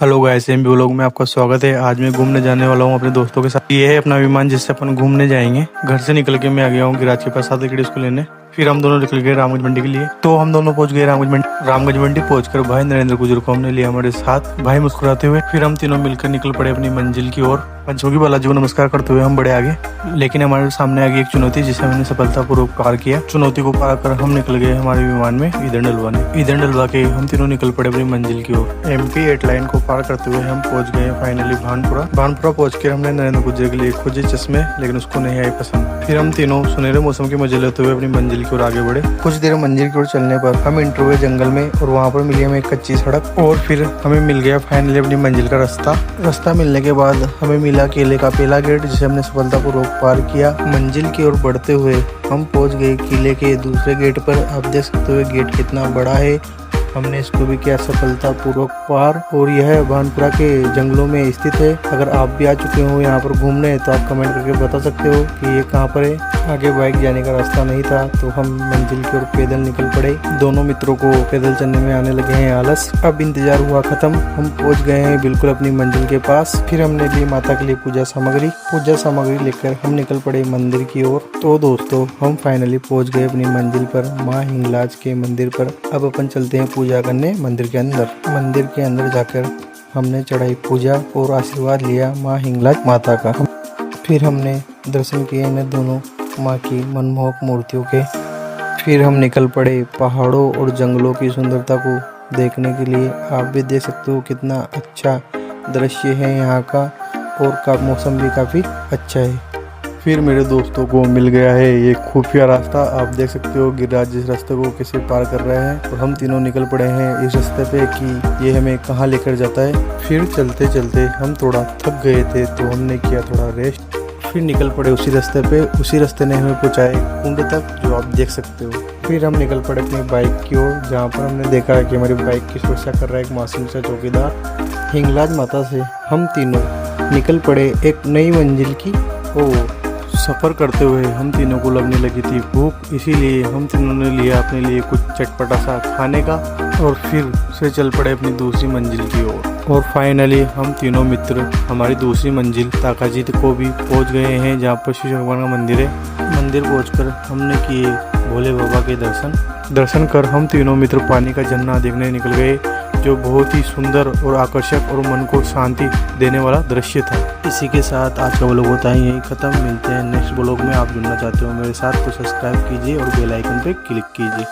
Hello guys, M B vlog में आपका स्वागत है। आज मैं घूमने जाने वाला हूँ अपने दोस्तों के साथ। ये है अपना विमान जिससे अपन घूमने जाएंगे। घर से निकल के मैं आ गया हूँ गिराज के पास आते इसको लेने। फिर हम दोनों निकल गए रामगंज मंडी के लिए। तो हम दोनों पहुंच गए रामगंज मंडी पहुंचकर भाई नरेंद्र गुजर को हमने लिया हमारे साथ। भाई मुस्कुराते हुए फिर हम तीनों मिलकर निकल पड़े अपनी मंजिल की ओर। पंचमुखी बालाजी को नमस्कार करते हुए हम बड़े आगे, लेकिन हमारे सामने आ गई एक चुनौती जिसे हमने सफलतापूर्वक पार किया। चुनौती को पार कर हम निकल गए हमारे विमान में ईंधन डलवाने। ईंधन डलवा के हम तीनों निकल पड़े अपनी मंजिल की ओर। MP 8 लाइन को पार करते हुए हम पहुंच गए फाइनली भानपुरा पहुंच कर हमने नरेंद्र गुजर के लिए खोजे चश्मे, लेकिन उसको नहीं आई पसंद। फिर हम तीनों सुनहरे मौसम के मजे लेते हुए अपनी मंजिल की ओर आगे बढ़े। कुछ देर मंजिल की ओर चलने पर हम इंटर हुए जंगल में और वहाँ पर मिली हमें एक कच्ची सड़क और फिर हमें मिल गया फाइनली अपनी मंजिल का रास्ता मिलने के बाद हमें मिला केले का पहला गेट जिसे हमने सफलतापूर्वक पार किया। मंजिल की ओर बढ़ते हुए हम पहुंच गए किले के दूसरे गेट पर। आप देख सकते हो गेट कितना बड़ा है। हमने इसको भी किया सफलतापूर्वक पार और यह भानपुरा के जंगलों में स्थित है। अगर आप भी आ चुके हो यहाँ पर घूमने तो आप कमेंट करके बता सकते हो कि ये कहाँ पर है। आगे बाइक जाने का रास्ता नहीं था तो हम मंजिल की ओर पैदल निकल पड़े। दोनों मित्रों को पैदल चलने में आने लगे हैं आलस। अब इंतजार हुआ खत्म, हम पहुँच गए हैं बिल्कुल अपनी मंजिल के पास। फिर हमने ली माता के लिए पूजा सामग्री लेकर हम निकल पड़े मंदिर की ओर। तो दोस्तों हम फाइनली पहुँच गए अपनी मंजिल पर, माँ हिंगलाज के मंदिर पर। अब अपन चलते हैं पूजा करने मंदिर के अंदर जाकर हमने चढ़ाई पूजा और आशीर्वाद लिया माँ हिंगलाज माता का। फिर हमने दर्शन किए इन दोनों माँ की मनमोहक मूर्तियों के। फिर हम निकल पड़े पहाड़ों और जंगलों की सुंदरता को देखने के लिए। आप भी देख सकते हो कितना अच्छा दृश्य है यहाँ का और मौसम भी काफ़ी अच्छा है। फिर मेरे दोस्तों को मिल गया है ये खुफिया रास्ता। आप देख सकते हो गिरिराज जिस रास्ते को कैसे पार कर रहे हैं और हम तीनों निकल पड़े हैं इस रास्ते पे कि ये हमें कहाँ लेकर जाता है। फिर चलते चलते हम थोड़ा थक गए थे तो हमने किया थोड़ा रेस्ट। फिर निकल पड़े उसी रास्ते पे। उसी रास्ते ने हमें पहुँचाया कुंड तक, जो आप देख सकते हो। फिर हम निकल पड़े अपनी बाइक की ओर, जहाँ पर हमने देखा कि हमारी बाइक की सुरक्षा कर रहा है एक मासूम सा चौकीदार। हिंगलाज माता से हम तीनों निकल पड़े एक नई मंजिल की ओर। सफ़र करते हुए हम तीनों को लगने लगी थी भूख, इसीलिए हम तीनों ने लिया अपने लिए कुछ चटपटा सा खाने का और फिर से चल पड़े अपनी दूसरी मंजिल की ओर। और फाइनली हम तीनों मित्र हमारी दूसरी मंजिल ताकाजीत को भी पहुंच गए हैं, जहां पर शिव भगवान का मंदिर है। मंदिर पहुंचकर हमने किए भोले बाबा के दर्शन कर हम तीनों मित्र पानी का झरना देखने निकल गए, जो बहुत ही सुंदर और आकर्षक और मन को शांति देने वाला दृश्य था। इसी के साथ आज का व्लॉग होता है यही खत्म। मिलते हैं नेक्स्ट व्लॉग में। आप जुड़ना चाहते हो मेरे साथ तो सब्सक्राइब कीजिए और बेल आइकन पे क्लिक कीजिए।